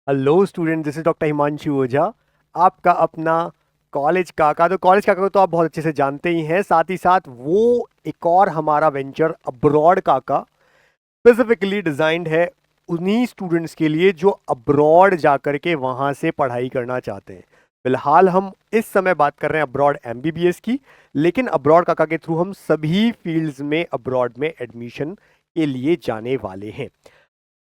Hello student, this is doctor Himanshu Ojha, आपका अपना college काका। तो कॉलेज काका को तो आप बहुत अच्छे से जानते ही हैं, साथ ही साथ वो एक और हमारा वेंचर अब्रॉड काका स्पेसिफिकली डिजाइंड है उन्हीं स्टूडेंट्स के लिए जो अब्रॉड जाकर के वहाँ से पढ़ाई करना चाहते हैं। फिलहाल हम इस समय बात कर रहे हैं अब्रॉड एमबीबीएस की, लेकिन अब्रॉड काका के थ्रू हम सभी फील्ड्स में अब्रॉड में एडमिशन के लिए जाने वाले हैं।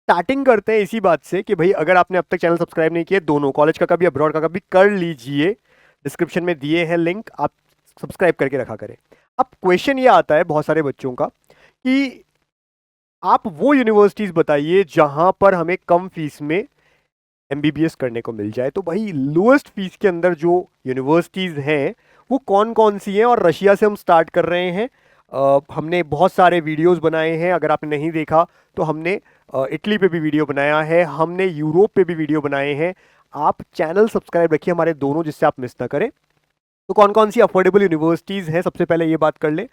स्टार्टिंग करते हैं इसी बात से कि भाई अगर आपने अब तक चैनल सब्सक्राइब नहीं किया, दोनों कॉलेज का भी अब्रॉड का भी कर लीजिए। डिस्क्रिप्शन में दिए हैं लिंक, आप सब्सक्राइब करके रखा करें। अब क्वेश्चन ये आता है बहुत सारे बच्चों का कि आप वो यूनिवर्सिटीज बताइए जहां पर हमें कम फीस में एमबीबीएस करने को मिल जाए। तो भाई लोएस्ट फीस के अंदर जो यूनिवर्सिटीज हैं वो कौन कौन सी हैं, और रशिया से हम स्टार्ट कर रहे हैं। हमने बहुत सारे वीडियोस बनाए हैं, अगर आपने नहीं देखा तो हमने इटली पे भी वीडियो बनाया है, हमने यूरोप पे भी वीडियो बनाए हैं। आप चैनल सब्सक्राइब रखिए हमारे दोनों, जिससे आप मिस ना करें। तो कौन कौन सी अफोर्डेबल यूनिवर्सिटीज़ हैं, सबसे पहले ये बात कर ले।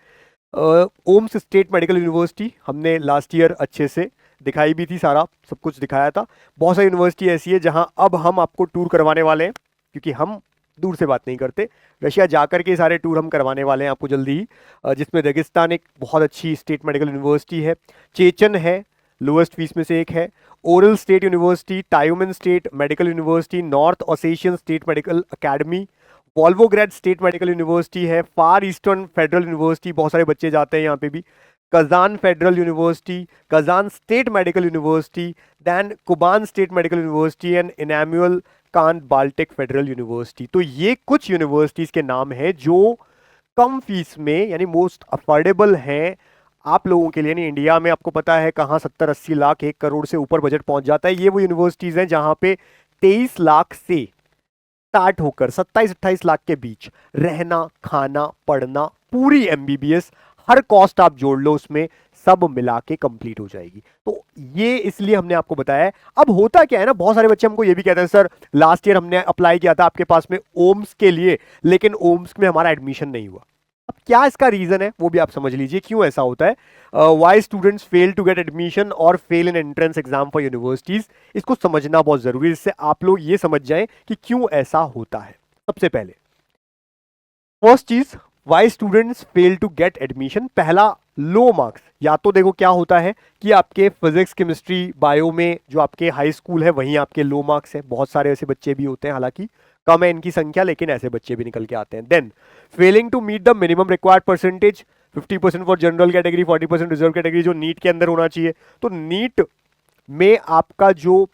ओम्स स्टेट मेडिकल यूनिवर्सिटी हमने लास्ट ईयर अच्छे से दिखाई भी थी, सारा सब कुछ दिखाया था। बहुत सारी यूनिवर्सिटी ऐसी है जहां अब हम आपको टूर करवाने वाले हैं, क्योंकि हम दूर से बात नहीं करते। रशिया जाकर के सारे टूर हम करवाने वाले हैं आपको जल्दी ही। जिसमें रेगिस्तान एक बहुत अच्छी स्टेट मेडिकल यूनिवर्सिटी है, चेचन है, लोएस्ट फीस में से एक है, Orel state university, Tyumen state medical university, North Ossetian state medical academy, Volgograd state medical university है, फार ईस्टर्न फेडरल यूनिवर्सिटी, बहुत सारे बच्चे जाते हैं यहाँ पे भी, Kazan federal university, Kazan state medical university, then Kuban state medical university and Immanuel Kant Baltic federal university. तो ये कुछ यूनिवर्सिटीज के नाम हैं जो कम फीस में यानी मोस्ट अफोर्डेबल हैं आप लोगों के लिए। नहीं, इंडिया में आपको पता है कहाँ 70-80 लाख 1 करोड़ से ऊपर बजट पहुंच जाता है। ये वो यूनिवर्सिटीज हैं जहां पे 23 लाख से स्टार्ट होकर 27-28 लाख के बीच रहना, खाना, पढ़ना, पूरी एमबीबीएस, हर कॉस्ट आप जोड़ लो उसमें, सब मिला के कंप्लीट हो जाएगी। तो ये इसलिए हमने आपको बताया है। अब होता क्या है ना, बहुत सारे बच्चे हमको ये भी कहते हैं सर लास्ट ईयर हमने अप्लाई किया था आपके पास में ओम्स के लिए, लेकिन ओम्स में हमारा एडमिशन नहीं हुआ। अब क्या इसका रीजन है वो भी आप समझ लीजिए, क्यों ऐसा होता है। Why students fail to get admission और fail in entrance exam for universities, इसको समझना बहुत जरूरी है, जिससे आप लोग ये समझ जाएं कि क्यों ऐसा होता है। सबसे पहले फर्स्ट चीज, why students fail to get admission. पहला, लो मार्क्स। या तो देखो क्या होता है कि आपके फिजिक्स, केमिस्ट्री, बायो में जो आपके हाई स्कूल है वहीं आपके लो मार्क्स है। बहुत सारे ऐसे बच्चे भी होते हैं, हालांकि कम है इनकी संख्या, लेकिन ऐसे बच्चे भी निकल के आते हैं। Then failing to meet the minimum required percentage, 50% for general category, 40% reserve category, जो नीट के अंदर होना चाहिए। तो नीट में आपका जो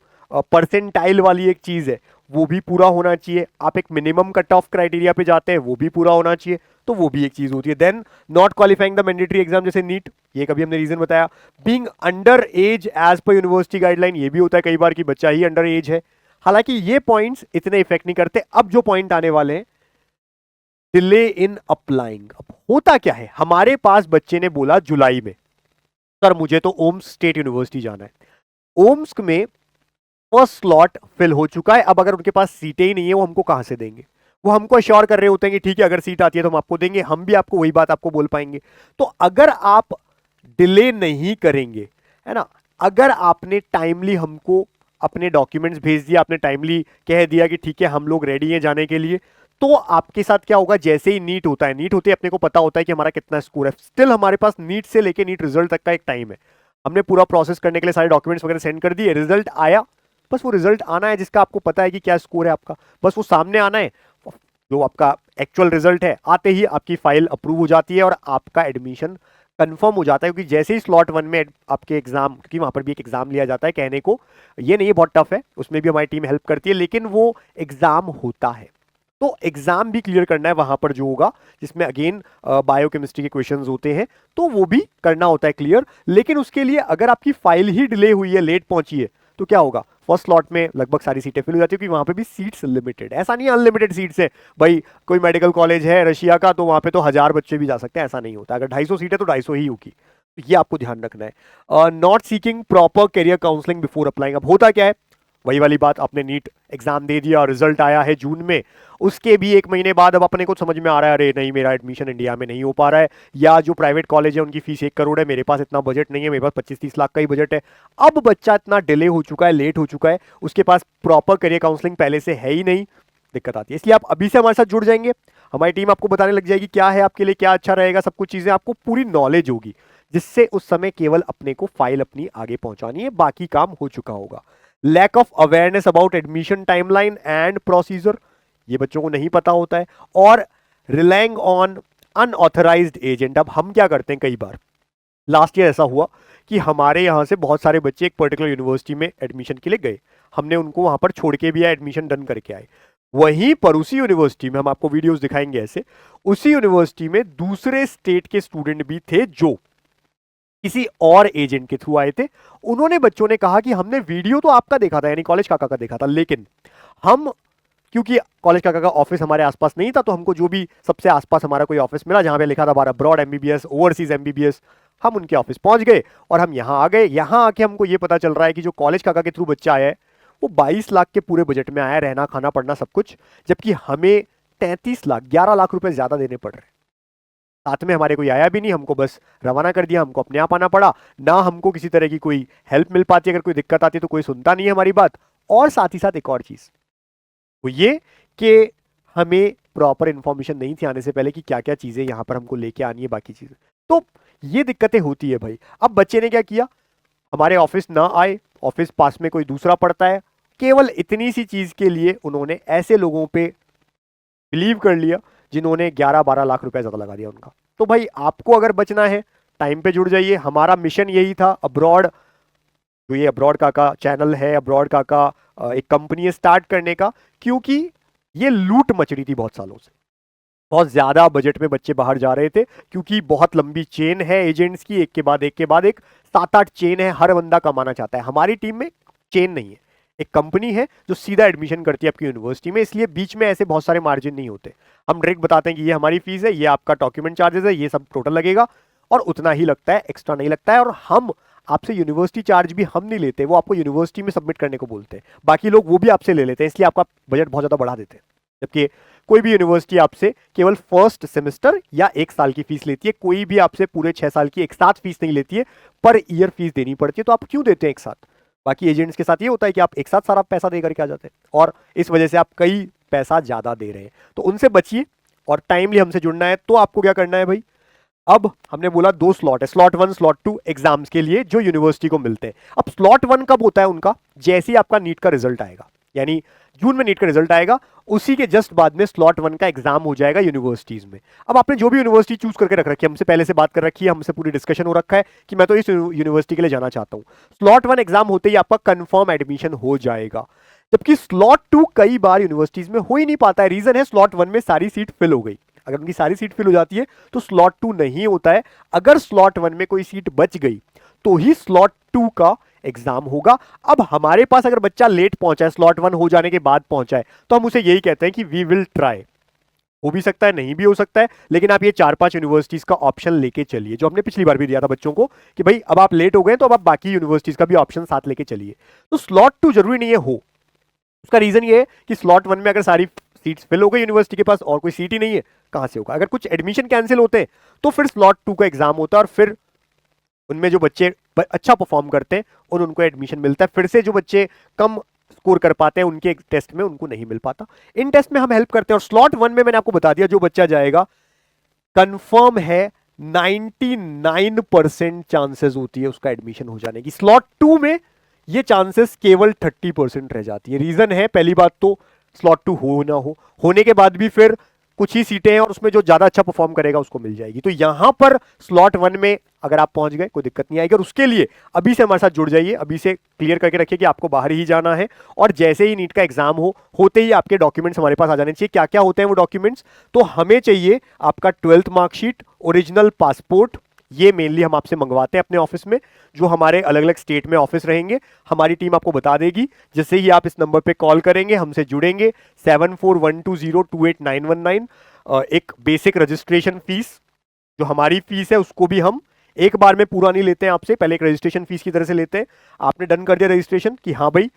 परसेंटाइल वाली एक चीज है वो भी पूरा होना चाहिए। आप एक मिनिमम कट ऑफ क्राइटेरिया पे जाते हैं, वो भी पूरा होना चाहिए, तो वो भी एक चीज होती है। Then not qualifying the mandatory exam, जैसे नीट, ये कभी हमने रीजन बताया। बीइंग अंडर एज एज पर यूनिवर्सिटी गाइडलाइन, ये भी होता है कई बार कि बच्चा ही अंडर एज है। हालांकि ये पॉइंट्स इतने इफेक्ट नहीं करते। अब जो पॉइंट आने वाले हैं, डिले इन अप्लाइंग। अब होता क्या है, हमारे पास बच्चे ने बोला जुलाई में सर मुझे तो ओम्स स्टेट यूनिवर्सिटी जाना है। ओम्स में फर्स्ट स्लॉट फिल हो चुका है। अब अगर उनके पास सीटें ही नहीं है, वो हमको कहां से देंगे। वो हमको अश्योर कर रहे होते हैं कि ठीक है अगर सीट आती है तो हम आपको देंगे, हम भी आपको वही बात आपको बोल पाएंगे। तो अगर आप डिले नहीं करेंगे, है ना, अगर आपने टाइमली हमको अपने डॉक्यूमेंट्स भेज दिया, आपने टाइमली कह दिया कि ठीक है हम लोग रेडी हैं जाने के लिए, तो आपके साथ क्या होगा, जैसे ही नीट होता है, नीट होते ही अपने को पता होता है कि हमारा कितना स्कोर है। स्टिल हमारे पास नीट से लेके नीट रिजल्ट तक का एक टाइम है। हमने पूरा प्रोसेस करने के लिए सारे डॉक्यूमेंट्स वगैरह सेंड कर दिए, रिजल्ट आया, बस वो रिजल्ट आना है जिसका आपको पता है कि क्या स्कोर है आपका, बस वो सामने आना है। जो आपका एक्चुअल रिजल्ट है आते ही आपकी फाइल अप्रूव हो जाती है और आपका एडमिशन कंफर्म हो जाता है। क्योंकि जैसे ही स्लॉट 1 में आपके एग्जाम, क्योंकि वहां पर भी एक एग्जाम लिया जाता है, कहने को ये नहीं है बहुत टफ है, उसमें भी हमारी टीम हेल्प करती है, लेकिन वो एग्जाम होता है। तो एग्जाम भी क्लियर करना है वहां पर जो होगा, जिसमें अगेन बायोकेमिस्ट्री के क्वेश्चंस होते हैं, तो वो भी करना होता है क्लियर। लेकिन उसके लिए अगर आपकी फाइल ही डिले हुई है, लेट पहुंची है, तो क्या होगा, फर्स्ट स्लॉट में लगभग सारी सीटें फिल हो जाती है, क्योंकि वहां पे भी सीट्स लिमिटेड, ऐसा नहीं अनलिमिटेड सीट्स है भाई। कोई मेडिकल कॉलेज है रशिया का तो वहां पे तो 1000 बच्चे भी जा सकते हैं, ऐसा नहीं होता। अगर 250 सीट है तो 250 ही होगी, तो ये आपको ध्यान रखना है। Not seeking proper career counselling before applying. अब होता क्या है, वही वाली बात, आपने नीट एग्जाम दे दिया, रिजल्ट आया है जून में, उसके भी 1 महीने बाद अब अपने को समझ में आ रहा है अरे नहीं मेरा एडमिशन इंडिया में नहीं हो पा रहा है, या जो प्राइवेट कॉलेज है उनकी फीस 1 करोड़ है, मेरे पास इतना बजट नहीं है, मेरे पास 25-30 लाख का ही बजट है। अब बच्चा इतना डिले हो चुका है, लेट हो चुका है, उसके पास प्रॉपर करियर काउंसलिंग पहले से है ही नहीं, दिक्कत आती है। इसलिए आप अभी से हमारे साथ जुड़ जाएंगे, हमारी टीम आपको बताने लग जाएगी क्या है आपके लिए, क्या अच्छा रहेगा, सब कुछ चीजें आपको पूरी नॉलेज होगी, जिससे उस समय केवल अपने को फाइल अपनी आगे पहुंचानी है, बाकी काम हो चुका होगा। Lack of awareness about admission timeline and procedure, ये बच्चों को नहीं पता होता है। और रिलाइंग ऑन अनऑथराइज्ड एजेंट, अब हम क्या करते हैं, कई बार लास्ट ईयर ऐसा हुआ कि हमारे यहाँ से बहुत सारे बच्चे एक पर्टिकुलर यूनिवर्सिटी में एडमिशन के लिए गए, हमने उनको वहां पर छोड़ के भी आए, एडमिशन डन करके आए। वहीं पर उसी यूनिवर्सिटी में, हम आपको वीडियोस दिखाएंगे ऐसे, उसी यूनिवर्सिटी में दूसरे स्टेट के स्टूडेंट भी थे जो किसी और एजेंट के थ्रू आए थे। उन्होंने, बच्चों ने कहा कि हमने वीडियो तो आपका देखा था, यानी कॉलेज काका का देखा था, लेकिन हम, क्योंकि कॉलेज काका का ऑफिस हमारे आसपास नहीं था, तो हमको जो भी सबसे आसपास हमारा कोई ऑफिस मिला जहां पे लिखा था बारह ब्रॉड एमबीबीएस, ओवरसीज एमबीबीएस, हम उनके ऑफिस पहुंच गए और हम यहां आ गए। यहां आके हमको ये पता चल रहा है कि जो कॉलेज काका के थ्रू बच्चा आया है वो 22 लाख के पूरे बजट में आया है, रहना खाना पड़ना सब कुछ, जबकि हमें 33 लाख, 11 लाख रुपए ज्यादा देने पड़ रहे हैं। साथ में हमारे कोई आया भी नहीं, हमको बस रवाना कर दिया, हमको अपने आप आना पड़ा, ना हमको किसी तरह की कोई हेल्प मिल पाती, अगर कोई दिक्कत आती तो कोई सुनता नहीं है हमारी बात। और साथ ही साथ एक और चीज वो ये कि हमें प्रॉपर इंफॉर्मेशन नहीं थी आने से पहले कि क्या क्या चीजें यहां पर हमको लेके आनी है, बाकी चीजें, तो ये दिक्कतें होती है भाई। अब बच्चे ने क्या किया, हमारे ऑफिस ना आए, ऑफिस पास में कोई दूसरा पड़ता है, केवल इतनी सी चीज के लिए उन्होंने ऐसे लोगों पे बिलीव कर लिया जिन्होंने 11-12 लाख रुपए ज्यादा लगा दिया उनका। तो भाई आपको अगर बचना है, टाइम पे जुड़ जाइए। हमारा मिशन यही था, अब्रॉड, जो ये अब्रॉड का चैनल है, अब्रॉड का एक कंपनी स्टार्ट करने का, क्योंकि ये लूट मच रही थी बहुत सालों से, बहुत ज्यादा बजट में बच्चे बाहर जा रहे थे, क्योंकि बहुत लंबी चेन है एजेंट्स की, एक के बाद एक के बाद एक 7-8 चेन है, हर बंदा कमाना चाहता है। हमारी टीम में चेन नहीं है, एक कंपनी है जो सीधा एडमिशन करती है आपकी यूनिवर्सिटी में, इसलिए बीच में ऐसे बहुत सारे मार्जिन नहीं होते। हम डायरेक्ट बताते हैं कि ये हमारी फीस है, ये आपका डॉक्यूमेंट चार्जेस है, ये सब टोटल लगेगा, और उतना ही लगता है, एक्स्ट्रा नहीं लगता है। और हम आपसे यूनिवर्सिटी चार्ज भी हम नहीं लेते, वो आपको यूनिवर्सिटी में सबमिट करने को बोलते हैं, बाकी लोग वो भी आपसे ले लेते हैं, इसलिए आपका बजट बहुत ज्यादा बढ़ा देते हैं। जबकि कोई भी यूनिवर्सिटी आपसे केवल फर्स्ट सेमेस्टर या 1 साल की फीस लेती है, कोई भी आपसे पूरे 6 साल की एक साथ फीस नहीं लेती है, पर ईयर फीस देनी पड़ती है। तो आप क्यों देते हैं एक साथ? बाकी एजेंट्स के साथ ये होता है कि आप एक साथ सारा पैसा दे करके आ जाते हैं, और इस वजह से आप कई पैसा ज्यादा दे रहे हैं, तो उनसे बचिए और टाइमली हमसे जुड़ना है। तो आपको क्या करना है भाई, अब हमने बोला 2 स्लॉट है, स्लॉट 1 स्लॉट 2 एग्जाम्स के लिए जो यूनिवर्सिटी को मिलते हैं। अब स्लॉट 1 कब होता है उनका, जैसे ही आपका नीट का रिजल्ट आएगा, यानी जून में नीट का रिजल्ट आएगा, उसी के जस्ट बाद में स्लॉट 1 का एग्जाम हो जाएगा यूनिवर्सिटीज में। अब आपने जो भी यूनिवर्सिटी चूज करके रख रखी है, हमसे पहले से बात कर रखी है, हमसे पूरी डिस्कशन हो रखा है कि मैं तो इस यूनिवर्सिटी के लिए जाना चाहता हूं, स्लॉट 1 एग्जाम होते ही आपका कंफर्म एडमिशन हो जाएगा। जबकि स्लॉट 2 कई बार यूनिवर्सिटीज में हो ही नहीं पाता है, रीजन है स्लॉट 1 में सारी सीट फिल हो गई। अगर उनकी सारी सीट फिल हो जाती है तो स्लॉट 2 नहीं होता है। अगर स्लॉट 1 में कोई सीट बच गई तो ही स्लॉट 2 का एग्जाम होगा। अब हमारे पास अगर बच्चा लेट पहुंचा है, स्लॉट 1 हो जाने के बाद पहुंचा है, तो हम उसे यही कहते हैं कि वी विल ट्राई। हो भी सकता है, नहीं भी हो सकता है, लेकिन आप ये 4-5 यूनिवर्सिटीज का ऑप्शन लेके चलिए, जो हमने पिछली बार भी दिया था बच्चों को कि भाई अब आप लेट हो गए तो अब आप बाकी यूनिवर्सिटीज का भी ऑप्शन साथ लेके चलिए। तो स्लॉट 2 जरूरी नहीं है हो, उसका रीजन ये है कि स्लॉट 1 में अगर सारी सीट्स फिल हो गई यूनिवर्सिटी के पास और कोई सीट ही नहीं है, कहां से होगा? अगर कुछ एडमिशन कैंसिल होते हैं तो फिर स्लॉट 2 का एग्जाम होता है, और फिर उनमें जो बच्चे अच्छा परफॉर्म करते हैं और उनको एडमिशन मिलता है। फिर से जो बच्चे कम स्कोर कर पाते हैं उनके टेस्ट में उनको नहीं मिल पाता। इन टेस्ट में हम हेल्प करते हैं। और स्लॉट 1 में मैंने आपको बता दिया, जो बच्चा जाएगा कंफर्म है 99% चांसेस होती है उसका एडमिशन हो जाने की। स्लॉट 2 में ये चांसेस केवल 30% रह जाती है। रीजन है, पहली बात तो स्लॉट 2 हो ना हो, होने के बाद भी फिर कुछ ही सीटें हैं और उसमें जो ज्यादा अच्छा परफॉर्म करेगा उसको मिल जाएगी। तो यहां पर स्लॉट 1 में अगर आप पहुंच गए कोई दिक्कत नहीं आएगी, और उसके लिए अभी से हमारे साथ जुड़ जाइए, अभी से क्लियर करके रखिए कि आपको बाहर ही जाना है। और जैसे ही नीट का एग्जाम हो, होते ही आपके डॉक्यूमेंट्स हमारे पास आ जाने चाहिए। क्या क्या होते हैं वो डॉक्यूमेंट्स? तो हमें चाहिए आपका 12th मार्कशीट, ओरिजिनल पासपोर्ट, ये मेनली हम आपसे मंगवाते हैं अपने ऑफिस में, जो हमारे अलग अलग स्टेट में ऑफिस रहेंगे। हमारी टीम आपको बता देगी, जैसे ही आप इस नंबर पे कॉल करेंगे, हमसे जुड़ेंगे 7412028919। एक बेसिक रजिस्ट्रेशन फीस, जो हमारी फीस है उसको भी हम एक बार में पूरा नहीं लेते हैं आपसे, पहले एक रजिस्ट्रेशन फीस की तरह से लेते हैं। आपने डन कर दिया रजिस्ट्रेशन कि हाँ भाई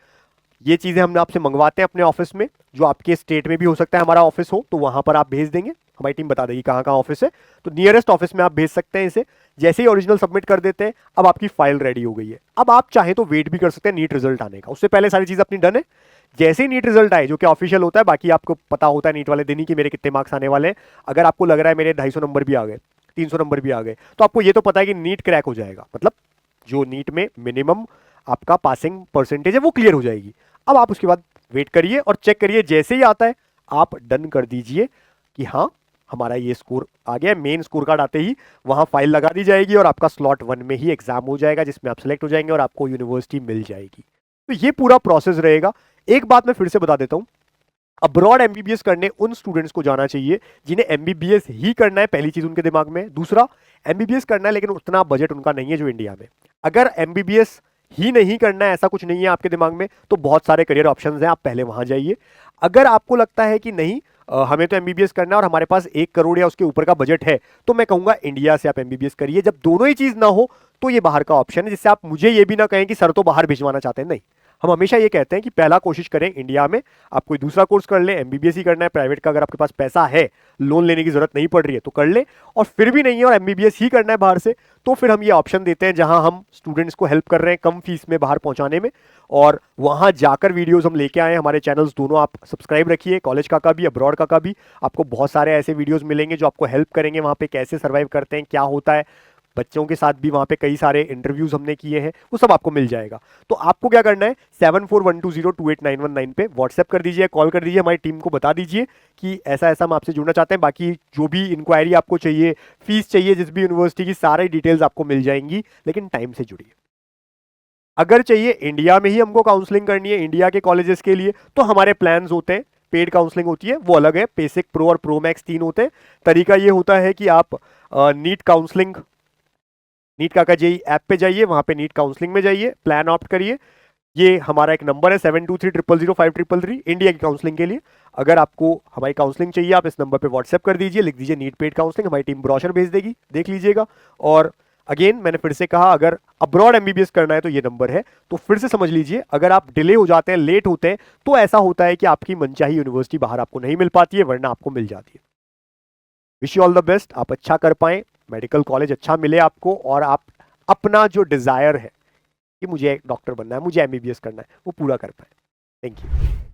ये चीज़ें हम आपसे मंगवाते हैं अपने ऑफिस में, जो आपके स्टेट में भी हो सकता है हमारा ऑफिस हो, तो वहाँ पर आप भेज देंगे, हमारी टीम बता देगी कहाँ कहाँ ऑफिस है, तो नियरेस्ट ऑफिस में आप भेज सकते हैं इसे। जैसे ही ओरिजिनल सबमिट कर देते हैं, अब आपकी फाइल रेडी हो गई है। अब आप चाहें तो वेट भी कर सकते हैं नीट रिजल्ट आने का, उससे पहले सारी चीज़ अपनी डन है। जैसे ही नीट रिजल्ट आए, जो कि ऑफिशियल होता है, बाकी आपको पता होता है नीट वाले दिन ही कि मेरे कितने मार्क्स आने वाले हैं। अगर आपको लग रहा है मेरे 250 नंबर भी आ गए, 300 नंबर भी आ गए, तो आपको ये तो पता है कि नीट क्रैक हो जाएगा, मतलब जो नीट में मिनिमम आपका पासिंग परसेंटेज है वो क्लियर हो जाएगी। अब आप उसके बाद वेट करिए और चेक करिए, जैसे ही आता है आप डन कर दीजिए कि हाँ हमारा ये स्कोर आ गया। मेन स्कोर कार्ड आते ही वहां फाइल लगा दी जाएगी और आपका स्लॉट 1 में ही एग्जाम हो जाएगा, जिसमें आप सिलेक्ट हो जाएंगे और आपको यूनिवर्सिटी मिल जाएगी। तो ये पूरा प्रोसेस रहेगा। एक बात मैं फिर से बता देता हूं, अब्रॉड एमबीबीएस करने उन स्टूडेंट्स को जाना चाहिए जिन्हें एमबीबीएस ही करना है, पहली चीज उनके दिमाग में। दूसरा, एमबीबीएस करना है लेकिन उतना बजट उनका नहीं है जो इंडिया में। अगर एमबीबीएस ही नहीं करना है, ऐसा कुछ नहीं है आपके दिमाग में, तो बहुत सारे करियर ऑप्शंस हैं, आप पहले वहां जाइए। अगर आपको लगता है कि नहीं हमें तो एमबीबीएस करना है और हमारे पास 1 करोड़ या उसके ऊपर का बजट है, तो मैं कहूंगा इंडिया से आप एमबीबीएस करिए। जब दोनों ही चीज ना हो तो ये बाहर का ऑप्शन है, जिससे आप मुझे ये भी ना कहें कि सर तो बाहर भिजवाना चाहते हैं। नहीं, हम हमेशा ये कहते हैं कि पहला कोशिश करें इंडिया में, आप कोई दूसरा कोर्स कर ले, एमबीबीएस ही करना है प्राइवेट का, अगर आपके पास पैसा है, लोन लेने की जरूरत नहीं पड़ रही है तो कर ले, और फिर भी नहीं है और एमबीबीएस ही करना है बाहर से, तो फिर हम ये ऑप्शन देते हैं जहां हम स्टूडेंट्स को हेल्प कर रहे हैं कम फीस में बाहर पहुंचाने में। और वहां जाकर वीडियोस हम लेके आए हैं, हमारे चैनल्स दोनों आप सब्सक्राइब रखिए, कॉलेज का भी, अब्रॉड का भी। आपको बहुत सारे ऐसे वीडियोस मिलेंगे जो आपको हेल्प करेंगे वहां पे कैसे सर्वाइव करते हैं, क्या होता है। बच्चों के साथ भी वहां पे कई सारे इंटरव्यूज हमने किए हैं, वो सब आपको मिल जाएगा। तो आपको क्या करना है, 7412028919 पे व्हाट्सएप कर दीजिए, कॉल कर दीजिए, हमारी टीम को बता दीजिए कि ऐसा ऐसा हम आपसे जुड़ना चाहते हैं। बाकी जो भी इंक्वायरी आपको चाहिए, फीस चाहिए जिस भी यूनिवर्सिटी की, सारी डिटेल्स आपको मिल जाएंगी, लेकिन टाइम से जुड़िए। अगर चाहिए इंडिया में ही हमको काउंसलिंग करनी है इंडिया के कॉलेजेस के लिए, तो हमारे प्लान्स होते हैं, पेड काउंसलिंग होती है, वो अलग है। बेसिक, प्रो और प्रो मैक्स 3 होते हैं। तरीका ये होता है कि आप नीट काउंसलिंग, नीट काका जेई ऐप पे जाइए, वहां पे नीट काउंसलिंग में जाइए, प्लान ऑप्ट करिए। ये हमारा एक नंबर है 72300533 इंडिया की काउंसलिंग के लिए। अगर आपको हमारी काउंसलिंग चाहिए, आप इस नंबर पे व्हाट्सएप कर दीजिए, लिख दीजिए नीट पेड काउंसलिंग, हमारी टीम ब्रोशर भेज देगी, देख लीजिएगा। और अगेन मैंने फिर से कहा, अगर अब्रॉड एमबीबीएस करना है तो ये नंबर है। तो फिर से समझ लीजिए, अगर आप डिले हो जाते हैं, लेट होते हैं, तो ऐसा होता है कि आपकी मनचाही यूनिवर्सिटी बाहर आपको नहीं मिल पाती है, वरना आपको मिल जाती है। Wish you all the best, आप अच्छा कर पाएं, मेडिकल कॉलेज अच्छा मिले आपको, और आप अपना जो डिजायर है कि मुझे डॉक्टर बनना है, मुझे एमबीबीएस करना है, वो पूरा कर पाए। Thank you.